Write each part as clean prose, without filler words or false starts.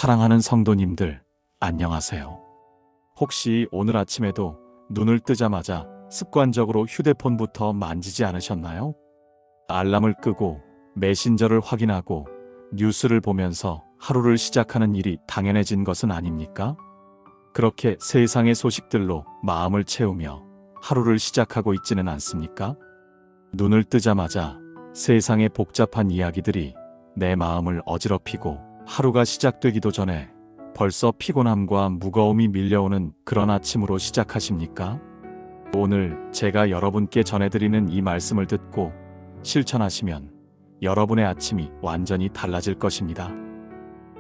사랑하는 성도님들, 안녕하세요. 혹시 오늘 아침에도 눈을 뜨자마자 습관적으로 휴대폰부터 만지지 않으셨나요? 알람을 끄고 메신저를 확인하고 뉴스를 보면서 하루를 시작하는 일이 당연해진 것은 아닙니까? 그렇게 세상의 소식들로 마음을 채우며 하루를 시작하고 있지는 않습니까? 눈을 뜨자마자 세상의 복잡한 이야기들이 내 마음을 어지럽히고 하루가 시작되기도 전에 벌써 피곤함과 무거움이 밀려오는 그런 아침으로 시작하십니까? 오늘 제가 여러분께 전해드리는 이 말씀을 듣고 실천하시면 여러분의 아침이 완전히 달라질 것입니다.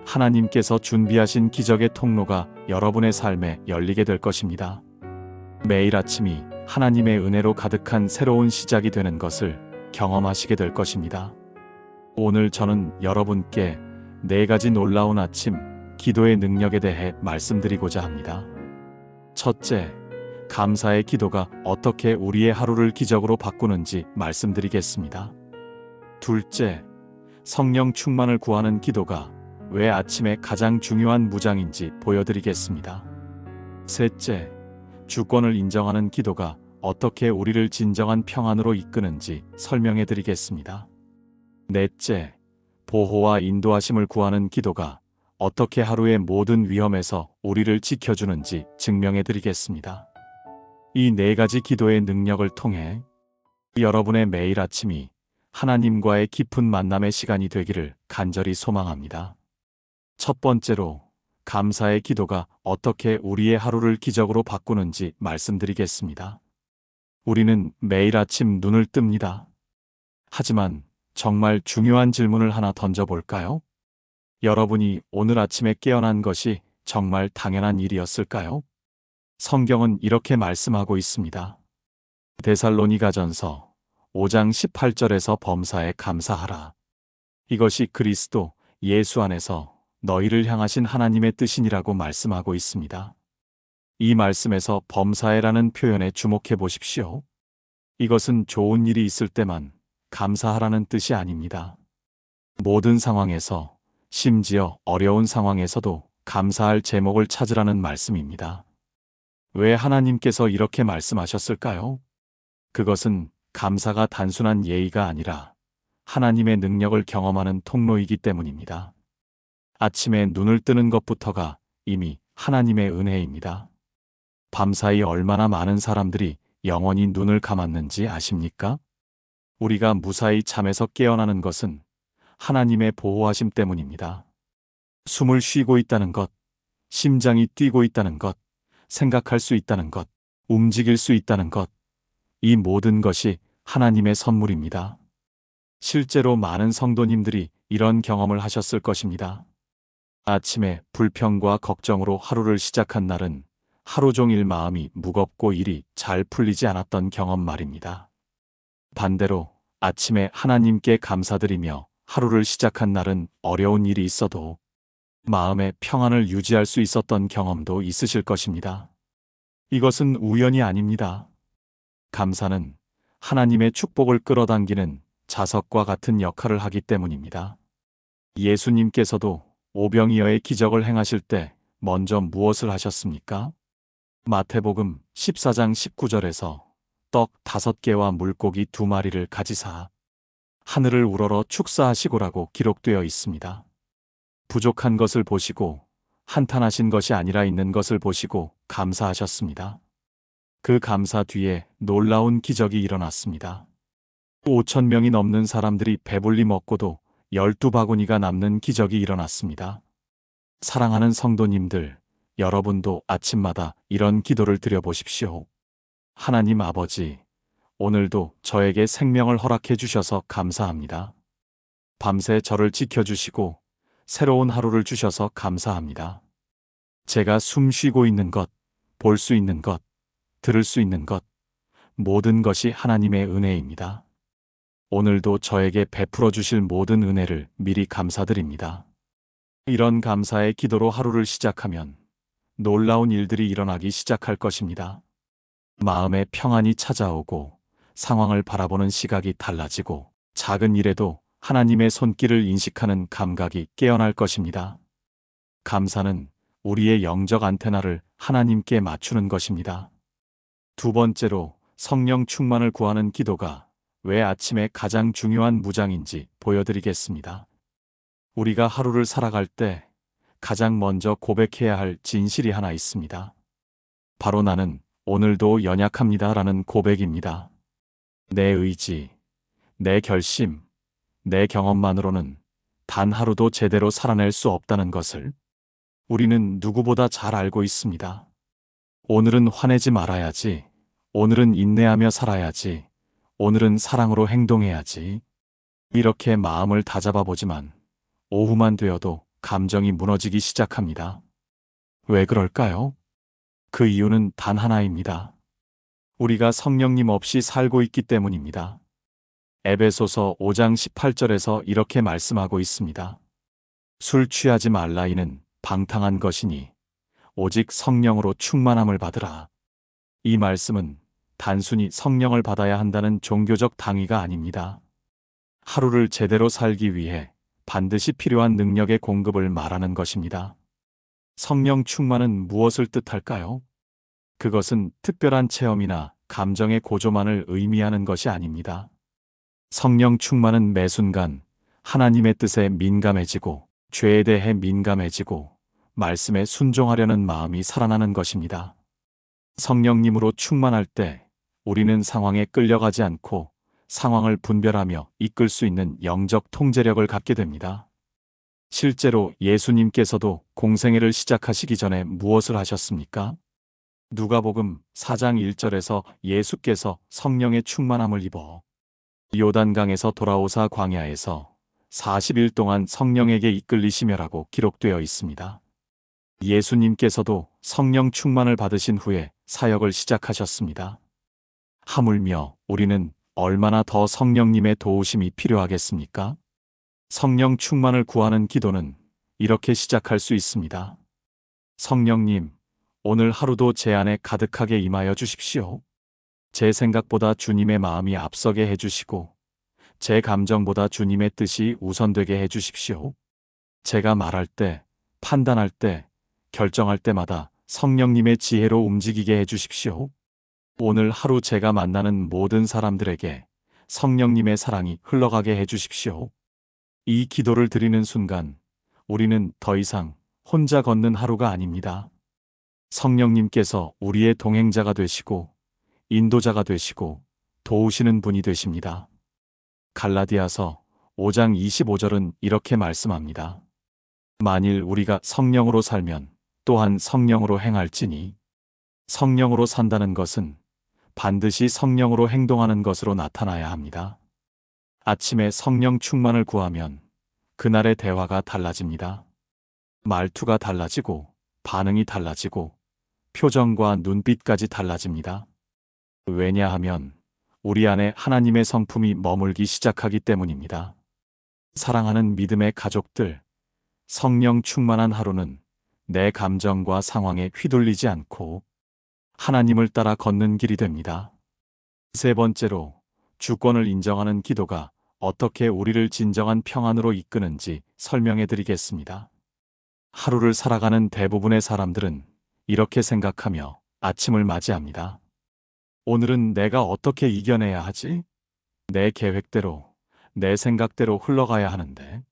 하나님께서 준비하신 기적의 통로가 여러분의 삶에 열리게 될 것입니다. 매일 아침이 하나님의 은혜로 가득한 새로운 시작이 되는 것을 경험하시게 될 것입니다. 오늘 저는 여러분께 4가지 놀라운 아침 기도의 능력에 대해 말씀드리고자 합니다. 첫째, 감사의 기도가 어떻게 우리의 하루를 기적으로 바꾸는지 말씀드리겠습니다. 둘째, 성령 충만을 구하는 기도가 왜 아침에 가장 중요한 무장인지 보여드리겠습니다. 셋째, 주권을 인정하는 기도가 어떻게 우리를 진정한 평안으로 이끄는지 설명해드리겠습니다. 넷째, 보호와 인도하심을 구하는 기도가 어떻게 하루의 모든 위험에서 우리를 지켜주는지 증명해드리겠습니다. 이 4가지 기도의 능력을 통해 여러분의 매일 아침이 하나님과의 깊은 만남의 시간이 되기를 간절히 소망합니다. 첫 번째로, 감사의 기도가 어떻게 우리의 하루를 기적으로 바꾸는지 말씀드리겠습니다. 우리는 매일 아침 눈을 뜹니다. 하지만 정말 중요한 질문을 하나 던져볼까요? 여러분이 오늘 아침에 깨어난 것이 정말 당연한 일이었을까요? 성경은 이렇게 말씀하고 있습니다. 데살로니가전서 5장 18절에서 범사에 감사하라. 이것이 그리스도 예수 안에서 너희를 향하신 하나님의 뜻이니라고 말씀하고 있습니다. 이 말씀에서 범사에라는 표현에 주목해 보십시오. 이것은 좋은 일이 있을 때만 감사하라는 뜻이 아닙니다. 모든 상황에서, 심지어 어려운 상황에서도 감사할 제목을 찾으라는 말씀입니다. 왜 하나님께서 이렇게 말씀하셨을까요? 그것은 감사가 단순한 예의가 아니라 하나님의 능력을 경험하는 통로이기 때문입니다. 아침에 눈을 뜨는 것부터가 이미 하나님의 은혜입니다. 밤사이 얼마나 많은 사람들이 영원히 눈을 감았는지 아십니까? 우리가 무사히 잠에서 깨어나는 것은 하나님의 보호하심 때문입니다. 숨을 쉬고 있다는 것, 심장이 뛰고 있다는 것, 생각할 수 있다는 것, 움직일 수 있다는 것, 이 모든 것이 하나님의 선물입니다. 실제로 많은 성도님들이 이런 경험을 하셨을 것입니다. 아침에 불평과 걱정으로 하루를 시작한 날은 하루 종일 마음이 무겁고 일이 잘 풀리지 않았던 경험 말입니다. 반대로 아침에 하나님께 감사드리며 하루를 시작한 날은 어려운 일이 있어도 마음의 평안을 유지할 수 있었던 경험도 있으실 것입니다. 이것은 우연이 아닙니다. 감사는 하나님의 축복을 끌어당기는 자석과 같은 역할을 하기 때문입니다. 예수님께서도 오병이어의 기적을 행하실 때 먼저 무엇을 하셨습니까? 마태복음 14장 19절에서 떡 5개와 물고기 2마리를 가지사 하늘을 우러러 축사하시고라고 기록되어 있습니다. 부족한 것을 보시고 한탄하신 것이 아니라 있는 것을 보시고 감사하셨습니다. 그 감사 뒤에 놀라운 기적이 일어났습니다. 5,000명이 넘는 사람들이 배불리 먹고도 12바구니가 남는 기적이 일어났습니다. 사랑하는 성도님들, 여러분도 아침마다 이런 기도를 드려보십시오. 하나님 아버지, 오늘도 저에게 생명을 허락해 주셔서 감사합니다. 밤새 저를 지켜주시고 새로운 하루를 주셔서 감사합니다. 제가 숨 쉬고 있는 것, 볼 수 있는 것, 들을 수 있는 것, 모든 것이 하나님의 은혜입니다. 오늘도 저에게 베풀어 주실 모든 은혜를 미리 감사드립니다. 이런 감사의 기도로 하루를 시작하면 놀라운 일들이 일어나기 시작할 것입니다. 마음에 평안이 찾아오고 상황을 바라보는 시각이 달라지고 작은 일에도 하나님의 손길을 인식하는 감각이 깨어날 것입니다. 감사는 우리의 영적 안테나를 하나님께 맞추는 것입니다. 두 번째로 성령 충만을 구하는 기도가 왜 아침에 가장 중요한 무장인지 보여드리겠습니다. 우리가 하루를 살아갈 때 가장 먼저 고백해야 할 진실이 하나 있습니다. 바로 나는 오늘도 연약합니다라는 고백입니다. 내 의지, 내 결심, 내 경험만으로는 단 하루도 제대로 살아낼 수 없다는 것을 우리는 누구보다 잘 알고 있습니다. 오늘은 화내지 말아야지. 오늘은 인내하며 살아야지. 오늘은 사랑으로 행동해야지. 이렇게 마음을 다잡아 보지만 오후만 되어도 감정이 무너지기 시작합니다. 왜 그럴까요? 그 이유는 단 하나입니다. 우리가 성령님 없이 살고 있기 때문입니다. 에베소서 5장 18절에서 이렇게 말씀하고 있습니다. 술 취하지 말라 이는 방탕한 것이니 오직 성령으로 충만함을 받으라. 이 말씀은 단순히 성령을 받아야 한다는 종교적 당위가 아닙니다. 하루를 제대로 살기 위해 반드시 필요한 능력의 공급을 말하는 것입니다. 성령 충만은 무엇을 뜻할까요? 그것은 특별한 체험이나 감정의 고조만을 의미하는 것이 아닙니다. 성령 충만은 매 순간 하나님의 뜻에 민감해지고 죄에 대해 민감해지고 말씀에 순종하려는 마음이 살아나는 것입니다. 성령님으로 충만할 때 우리는 상황에 끌려가지 않고 상황을 분별하며 이끌 수 있는 영적 통제력을 갖게 됩니다. 실제로 예수님께서도 공생애를 시작하시기 전에 무엇을 하셨습니까? 누가복음 4장 1절에서 예수께서 성령의 충만함을 입어 요단강에서 돌아오사 광야에서 40일 동안 성령에게 이끌리시며라고 기록되어 있습니다. 예수님께서도 성령 충만을 받으신 후에 사역을 시작하셨습니다. 하물며 우리는 얼마나 더 성령님의 도우심이 필요하겠습니까? 성령 충만을 구하는 기도는 이렇게 시작할 수 있습니다. 성령님, 오늘 하루도 제 안에 가득하게 임하여 주십시오. 제 생각보다 주님의 마음이 앞서게 해주시고 제 감정보다 주님의 뜻이 우선되게 해주십시오. 제가 말할 때, 판단할 때, 결정할 때마다 성령님의 지혜로 움직이게 해주십시오. 오늘 하루 제가 만나는 모든 사람들에게 성령님의 사랑이 흘러가게 해주십시오. 이 기도를 드리는 순간 우리는 더 이상 혼자 걷는 하루가 아닙니다. 성령님께서 우리의 동행자가 되시고 인도자가 되시고 도우시는 분이 되십니다. 갈라디아서 5장 25절은 이렇게 말씀합니다. 만일 우리가 성령으로 살면 또한 성령으로 행할지니 성령으로 산다는 것은 반드시 성령으로 행동하는 것으로 나타나야 합니다. 아침에 성령 충만을 구하면 그날의 대화가 달라집니다. 말투가 달라지고 반응이 달라지고 표정과 눈빛까지 달라집니다. 왜냐하면 우리 안에 하나님의 성품이 머물기 시작하기 때문입니다. 사랑하는 믿음의 가족들, 성령 충만한 하루는 내 감정과 상황에 휘둘리지 않고 하나님을 따라 걷는 길이 됩니다. 세 번째로 주권을 인정하는 기도가 어떻게 우리를 진정한 평안으로 이끄는지 설명해 드리겠습니다. 하루를 살아가는 대부분의 사람들은 이렇게 생각하며 아침을 맞이합니다. 오늘은 내가 어떻게 이겨내야 하지? 내 계획대로, 내 생각대로 흘러가야 하는데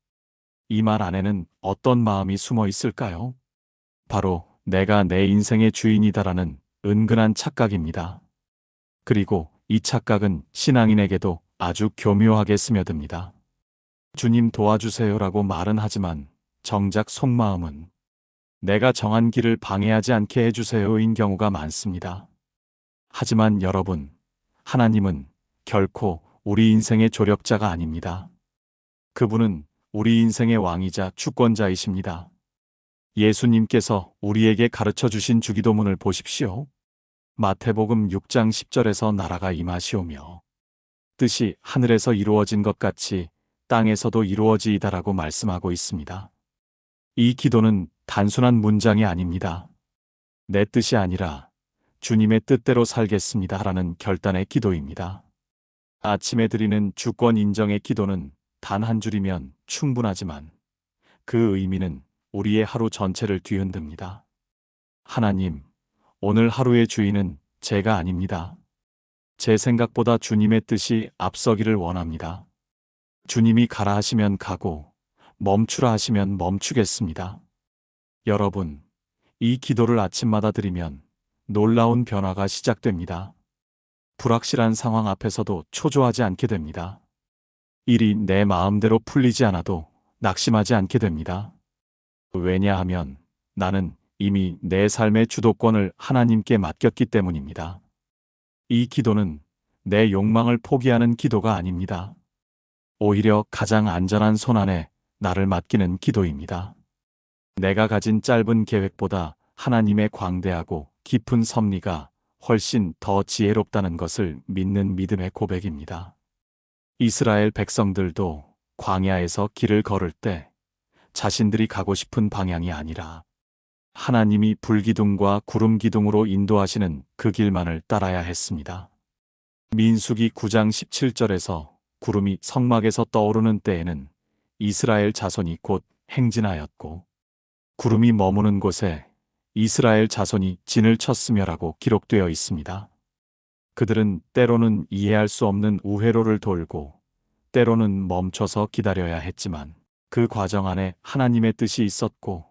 이 말 안에는 어떤 마음이 숨어 있을까요? 바로 내가 내 인생의 주인이다라는 은근한 착각입니다. 그리고 이 착각은 신앙인에게도 아주 교묘하게 스며듭니다. 주님 도와주세요라고 말은 하지만 정작 속마음은 내가 정한 길을 방해하지 않게 해주세요인 경우가 많습니다. 하지만 여러분, 하나님은 결코 우리 인생의 조력자가 아닙니다. 그분은 우리 인생의 왕이자 주권자이십니다. 예수님께서 우리에게 가르쳐 주신 주기도문을 보십시오. 마태복음 6장 10절에서 나라가 임하시오며 뜻이 하늘에서 이루어진 것 같이 땅에서도 이루어지이다라고 말씀하고 있습니다. 이 기도는 단순한 문장이 아닙니다. 내 뜻이 아니라 주님의 뜻대로 살겠습니다라는 결단의 기도입니다. 아침에 드리는 주권 인정의 기도는 단 한 줄이면 충분하지만 그 의미는 우리의 하루 전체를 뒤흔듭니다. 하나님, 오늘 하루의 주인은 제가 아닙니다. 제 생각보다 주님의 뜻이 앞서기를 원합니다. 주님이 가라 하시면 가고, 멈추라 하시면 멈추겠습니다. 여러분, 이 기도를 아침마다 드리면 놀라운 변화가 시작됩니다. 불확실한 상황 앞에서도 초조하지 않게 됩니다. 일이 내 마음대로 풀리지 않아도 낙심하지 않게 됩니다. 왜냐하면 나는 이미 내 삶의 주도권을 하나님께 맡겼기 때문입니다. 이 기도는 내 욕망을 포기하는 기도가 아닙니다. 오히려 가장 안전한 손안에 나를 맡기는 기도입니다. 내가 가진 짧은 계획보다 하나님의 광대하고 깊은 섭리가 훨씬 더 지혜롭다는 것을 믿는 믿음의 고백입니다. 이스라엘 백성들도 광야에서 길을 걸을 때 자신들이 가고 싶은 방향이 아니라 하나님이 불기둥과 구름기둥으로 인도하시는 그 길만을 따라야 했습니다. 민수기 9장 17절에서 구름이 성막에서 떠오르는 때에는 이스라엘 자손이 곧 행진하였고 구름이 머무는 곳에 이스라엘 자손이 진을 쳤으며라고 기록되어 있습니다. 그들은 때로는 이해할 수 없는 우회로를 돌고 때로는 멈춰서 기다려야 했지만 그 과정 안에 하나님의 뜻이 있었고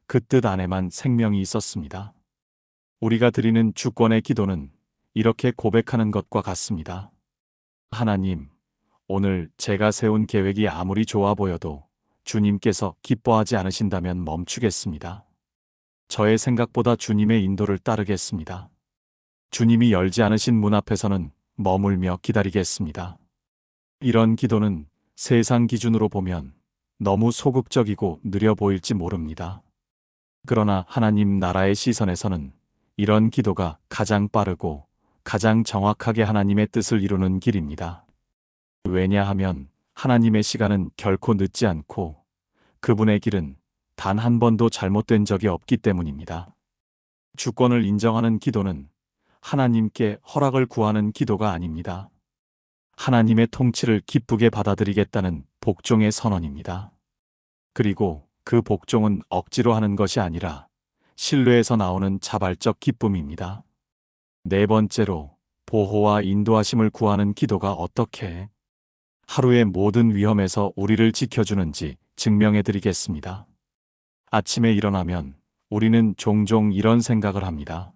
그 뜻 안에만 생명이 있었습니다. 우리가 드리는 주권의 기도는 이렇게 고백하는 것과 같습니다. 하나님, 오늘 제가 세운 계획이 아무리 좋아 보여도 주님께서 기뻐하지 않으신다면 멈추겠습니다. 저의 생각보다 주님의 인도를 따르겠습니다. 주님이 열지 않으신 문 앞에서는 머물며 기다리겠습니다. 이런 기도는 세상 기준으로 보면 너무 소극적이고 느려 보일지 모릅니다. 그러나 하나님 나라의 시선에서는 이런 기도가 가장 빠르고 가장 정확하게 하나님의 뜻을 이루는 길입니다. 왜냐하면 하나님의 시간은 결코 늦지 않고 그분의 길은 단 한 번도 잘못된 적이 없기 때문입니다. 주권을 인정하는 기도는 하나님께 허락을 구하는 기도가 아닙니다. 하나님의 통치를 기쁘게 받아들이겠다는 복종의 선언입니다. 그리고 그 복종은 억지로 하는 것이 아니라 신뢰에서 나오는 자발적 기쁨입니다. 네 번째로 보호와 인도하심을 구하는 기도가 어떻게 하루의 모든 위험에서 우리를 지켜주는지 증명해 드리겠습니다. 아침에 일어나면 우리는 종종 이런 생각을 합니다.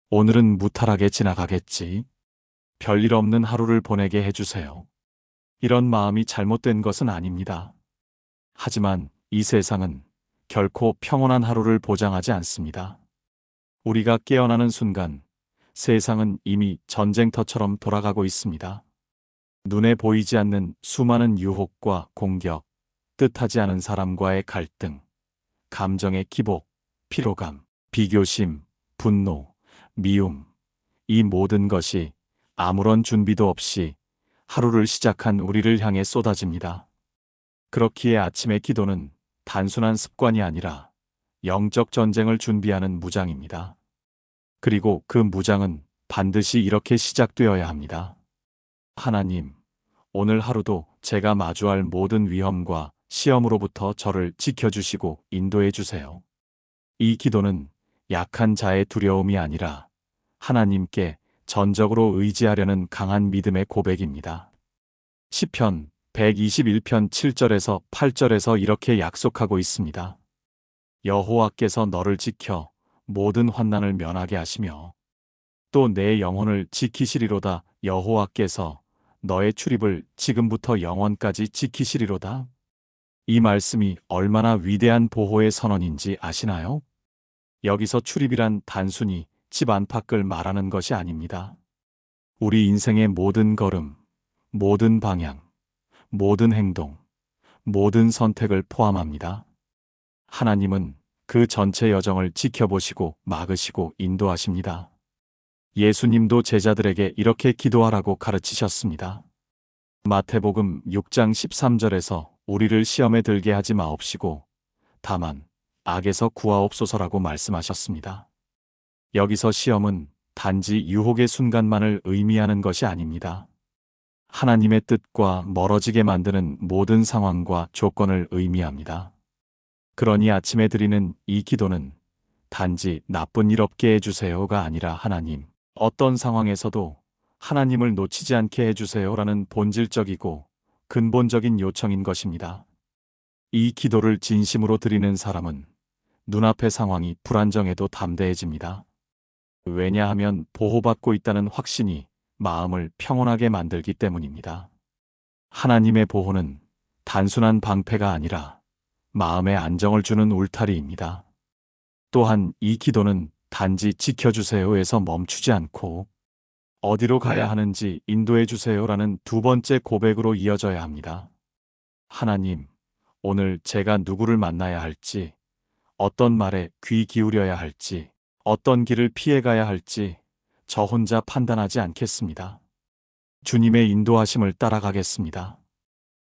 오늘은 무탈하게 지나가겠지. 별일 없는 하루를 보내게 해주세요. 이런 마음이 잘못된 것은 아닙니다. 하지만 이 세상은 결코 평온한 하루를 보장하지 않습니다. 우리가 깨어나는 순간 세상은 이미 전쟁터처럼 돌아가고 있습니다. 눈에 보이지 않는 수많은 유혹과 공격, 뜻하지 않은 사람과의 갈등, 감정의 기복, 피로감, 비교심, 분노, 미움, 이 모든 것이 아무런 준비도 없이 하루를 시작한 우리를 향해 쏟아집니다. 그렇기에 아침의 기도는 단순한 습관이 아니라 영적 전쟁을 준비하는 무장입니다. 그리고 그 무장은 반드시 이렇게 시작되어야 합니다. 하나님, 오늘 하루도 제가 마주할 모든 위험과 시험으로부터 저를 지켜주시고 인도해 주세요. 이 기도는 약한 자의 두려움이 아니라 하나님께 전적으로 의지하려는 강한 믿음의 고백입니다. 시편 121편 7절에서 8절에서 이렇게 약속하고 있습니다. 여호와께서 너를 지켜 모든 환난을 면하게 하시며 또 내 영혼을 지키시리로다. 여호와께서 너의 출입을 지금부터 영원까지 지키시리로다. 이 말씀이 얼마나 위대한 보호의 선언인지 아시나요? 여기서 출입이란 단순히 집 안팎을 말하는 것이 아닙니다. 우리 인생의 모든 걸음, 모든 방향, 모든 행동, 모든 선택을 포함합니다. 하나님은 그 전체 여정을 지켜보시고 막으시고 인도하십니다. 예수님도 제자들에게 이렇게 기도하라고 가르치셨습니다. 마태복음 6장 13절에서 우리를 시험에 들게 하지 마옵시고 다만 악에서 구하옵소서라고 말씀하셨습니다. 여기서 시험은 단지 유혹의 순간만을 의미하는 것이 아닙니다. 하나님의 뜻과 멀어지게 만드는 모든 상황과 조건을 의미합니다. 그러니 아침에 드리는 이 기도는 단지 나쁜 일 없게 해주세요가 아니라 하나님, 어떤 상황에서도 하나님을 놓치지 않게 해주세요라는 본질적이고 근본적인 요청인 것입니다. 이 기도를 진심으로 드리는 사람은 눈앞의 상황이 불안정해도 담대해집니다. 왜냐하면 보호받고 있다는 확신이 마음을 평온하게 만들기 때문입니다. 하나님의 보호는 단순한 방패가 아니라 마음의 안정을 주는 울타리입니다. 또한 이 기도는 단지 지켜주세요에서 멈추지 않고 어디로 가야 하는지 인도해 주세요라는 두 번째 고백으로 이어져야 합니다. 하나님, 오늘 제가 누구를 만나야 할지, 어떤 말에 귀 기울여야 할지, 어떤 길을 피해 가야 할지 저 혼자 판단하지 않겠습니다. 주님의 인도하심을 따라가겠습니다.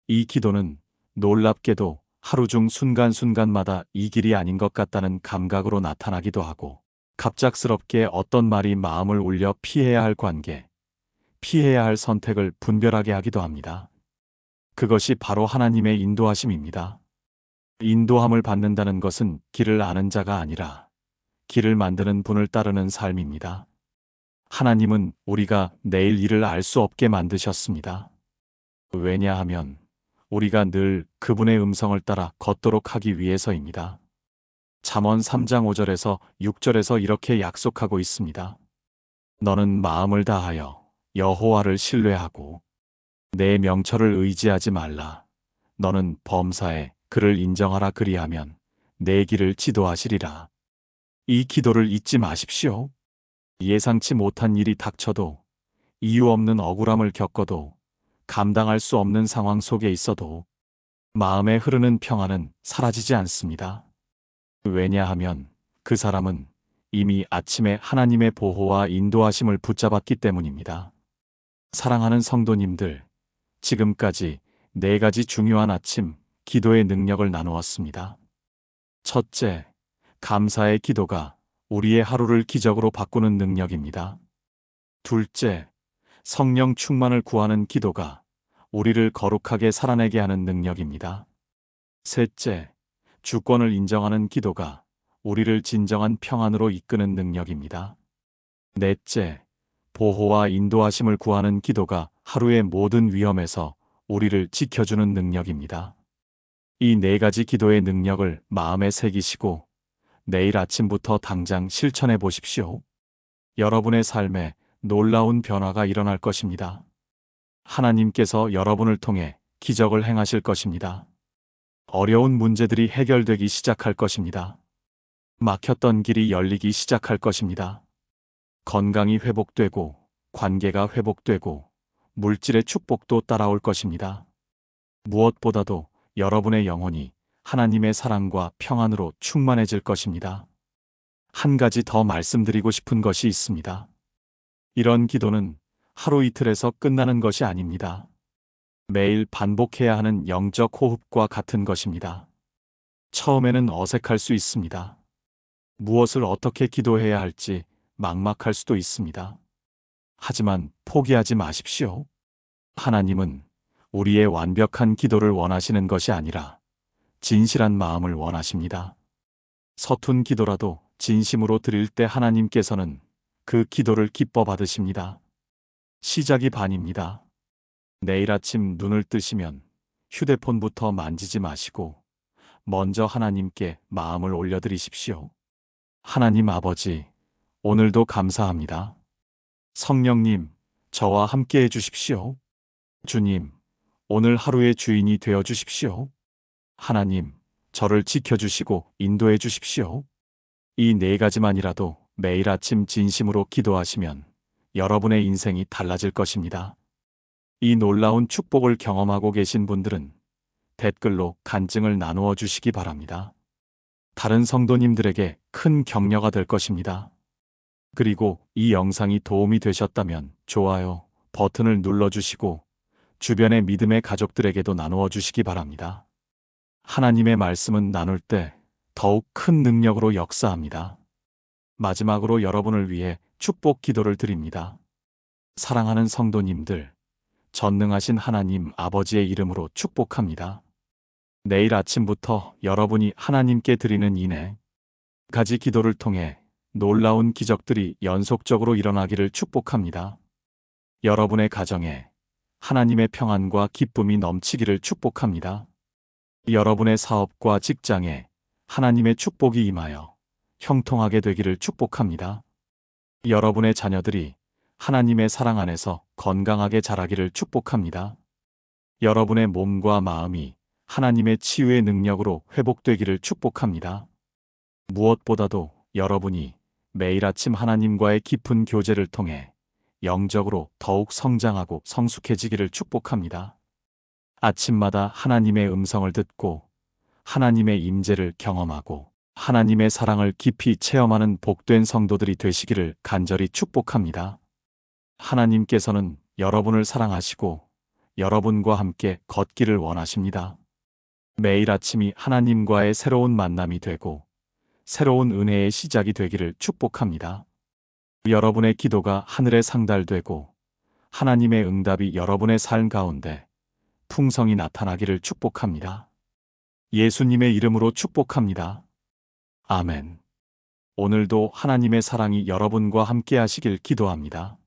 이 기도는 놀랍게도 하루 중 순간순간마다 이 길이 아닌 것 같다는 감각으로 나타나기도 하고, 갑작스럽게 어떤 말이 마음을 울려 피해야 할 관계, 피해야 할 선택을 분별하게 하기도 합니다. 그것이 바로 하나님의 인도하심입니다. 인도함을 받는다는 것은 길을 아는 자가 아니라 길을 만드는 분을 따르는 삶입니다. 하나님은 우리가 내일 일을 알 수 없게 만드셨습니다. 왜냐하면 우리가 늘 그분의 음성을 따라 걷도록 하기 위해서입니다. 잠언 3장 5절에서 6절에서 이렇게 약속하고 있습니다. 너는 마음을 다하여 여호와를 신뢰하고 내 명철을 의지하지 말라. 너는 범사에 그를 인정하라. 그리하면 내 길을 지도하시리라. 이 기도를 잊지 마십시오. 예상치 못한 일이 닥쳐도, 이유 없는 억울함을 겪어도, 감당할 수 없는 상황 속에 있어도 마음에 흐르는 평안은 사라지지 않습니다. 왜냐하면 그 사람은 이미 아침에 하나님의 보호와 인도하심을 붙잡았기 때문입니다. 사랑하는 성도님들, 지금까지 4가지 중요한 아침 기도의 능력을 나누었습니다. 첫째, 감사의 기도가 우리의 하루를 기적으로 바꾸는 능력입니다. 둘째, 성령 충만을 구하는 기도가 우리를 거룩하게 살아내게 하는 능력입니다. 셋째, 주권을 인정하는 기도가 우리를 진정한 평안으로 이끄는 능력입니다. 넷째, 보호와 인도하심을 구하는 기도가 하루의 모든 위험에서 우리를 지켜주는 능력입니다. 이 4가지 기도의 능력을 마음에 새기시고 내일 아침부터 당장 실천해 보십시오. 여러분의 삶에 놀라운 변화가 일어날 것입니다. 하나님께서 여러분을 통해 기적을 행하실 것입니다. 어려운 문제들이 해결되기 시작할 것입니다. 막혔던 길이 열리기 시작할 것입니다. 건강이 회복되고, 관계가 회복되고, 물질의 축복도 따라올 것입니다. 무엇보다도 여러분의 영혼이 하나님의 사랑과 평안으로 충만해질 것입니다. 한 가지 더 말씀드리고 싶은 것이 있습니다. 이런 기도는 하루 이틀에서 끝나는 것이 아닙니다. 매일 반복해야 하는 영적 호흡과 같은 것입니다. 처음에는 어색할 수 있습니다. 무엇을 어떻게 기도해야 할지 막막할 수도 있습니다. 하지만 포기하지 마십시오. 하나님은 우리의 완벽한 기도를 원하시는 것이 아니라 진실한 마음을 원하십니다. 서툰 기도라도 진심으로 드릴 때 하나님께서는 그 기도를 기뻐 받으십니다. 시작이 반입니다. 내일 아침 눈을 뜨시면 휴대폰부터 만지지 마시고 먼저 하나님께 마음을 올려드리십시오. 하나님 아버지, 오늘도 감사합니다. 성령님, 저와 함께 해주십시오. 주님, 오늘 하루의 주인이 되어 주십시오. 하나님, 저를 지켜주시고 인도해 주십시오. 이 4가지만이라도 매일 아침 진심으로 기도하시면 여러분의 인생이 달라질 것입니다. 이 놀라운 축복을 경험하고 계신 분들은 댓글로 간증을 나누어 주시기 바랍니다. 다른 성도님들에게 큰 격려가 될 것입니다. 그리고 이 영상이 도움이 되셨다면 좋아요 버튼을 눌러주시고 주변의 믿음의 가족들에게도 나누어 주시기 바랍니다. 하나님의 말씀은 나눌 때 더욱 큰 능력으로 역사합니다. 마지막으로 여러분을 위해 축복 기도를 드립니다. 사랑하는 성도님들, 전능하신 하나님 아버지의 이름으로 축복합니다. 내일 아침부터 여러분이 하나님께 드리는 이 네 가지 기도를 통해 놀라운 기적들이 연속적으로 일어나기를 축복합니다. 여러분의 가정에 하나님의 평안과 기쁨이 넘치기를 축복합니다. 여러분의 사업과 직장에 하나님의 축복이 임하여 형통하게 되기를 축복합니다. 여러분의 자녀들이 하나님의 사랑 안에서 건강하게 자라기를 축복합니다. 여러분의 몸과 마음이 하나님의 치유의 능력으로 회복되기를 축복합니다. 무엇보다도 여러분이 매일 아침 하나님과의 깊은 교제를 통해 영적으로 더욱 성장하고 성숙해지기를 축복합니다. 아침마다 하나님의 음성을 듣고 하나님의 임재를 경험하고 하나님의 사랑을 깊이 체험하는 복된 성도들이 되시기를 간절히 축복합니다. 하나님께서는 여러분을 사랑하시고 여러분과 함께 걷기를 원하십니다. 매일 아침이 하나님과의 새로운 만남이 되고 새로운 은혜의 시작이 되기를 축복합니다. 여러분의 기도가 하늘에 상달되고 하나님의 응답이 여러분의 삶 가운데 풍성히 나타나기를 축복합니다. 예수님의 이름으로 축복합니다. 아멘. 오늘도 하나님의 사랑이 여러분과 함께 하시길 기도합니다.